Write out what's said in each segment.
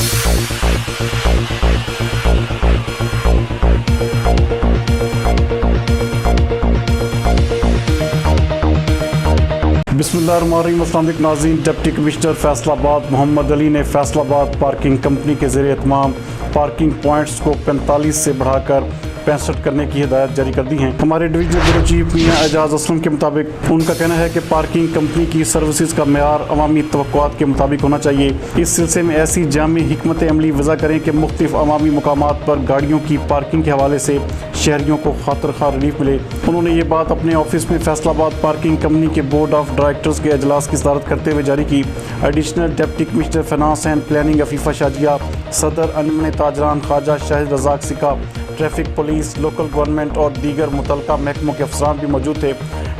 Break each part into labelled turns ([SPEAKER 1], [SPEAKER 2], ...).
[SPEAKER 1] بسم اللہ الرحمن الرحیم۔ السلام علیکم ناظرین، ڈپٹی کمشنر فیصل آباد محمد علی نے فیصل آباد پارکنگ کمپنی کے زیر اہتمام پارکنگ پوائنٹس کو 45 سے بڑھا کر 65 کرنے کی ہدایت جاری کر دی ہیں۔ ہمارے ڈویژنل بیورو چیف میاں اعجاز اسلم کے مطابق ان کا کہنا ہے کہ پارکنگ کمپنی کی سروسز کا معیار عوامی توقعات کے مطابق ہونا چاہیے۔ اس سلسلے میں ایسی جامع حکمت عملی وضع کریں کہ مختلف عوامی مقامات پر گاڑیوں کی پارکنگ کے حوالے سے شہریوں کو خاطر خواہ ریلیف ملے۔ انہوں نے یہ بات اپنے آفس میں فیصل آباد پارکنگ کمپنی کے بورڈ آف ڈائریکٹرز کے اجلاس کی صدارت کرتے ہوئے جاری کی۔ Additional deputy commissioner finance and planning Afifa Shajia, صدر انجمن تاجران خواجہ شاہد رزاق سکا، ٹریفک پولیس، لوکل گورنمنٹ اور دیگر متعلقہ محکموں کے افسران بھی موجود تھے۔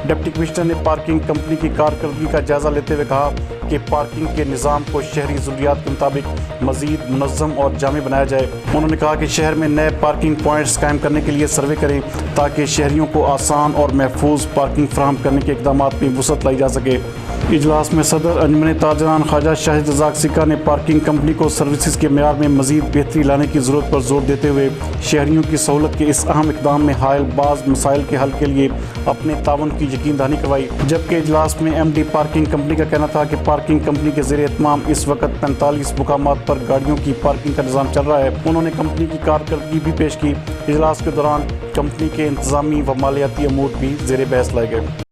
[SPEAKER 1] ڈپٹی کمشنر نے پارکنگ کمپنی کی کارکردگی کا جائزہ لیتے ہوئے کہا کہ پارکنگ کے نظام کو شہری ضروریات کے مطابق مزید منظم اور جامع بنایا جائے۔ انہوں نے کہا کہ شہر میں نئے پارکنگ پوائنٹس قائم کرنے کے لیے سروے کریں تاکہ شہریوں کو آسان اور محفوظ پارکنگ فراہم کرنے کے اقدامات میں وسعت لائی جا سکے۔ اجلاس میں صدر انجمن تاجران خواجہ شاہد رزاق سکا نے پارکنگ کمپنی کو سروسز کے معیار میں مزید بہتری لانے کی ضرورت پر زور دیتے ہوئے شہریوں کی سہولت کے اس اہم اقدام میں حائل بعض مسائل کے حل کے لیے اپنے تعاون کی یقین دہانی کروائی۔ جبکہ اجلاس میں ایم ڈی پارکنگ کمپنی کا کہنا تھا کہ پارکنگ کمپنی کے زیر اہتمام اس وقت 45 مقامات پر گاڑیوں کی پارکنگ کا نظام چل رہا ہے۔ انہوں نے کمپنی کی کارکردگی بھی پیش کی۔ اجلاس کے دوران کمپنی کے انتظامی و مالیاتی امور بھی زیر بحث لائے گئے۔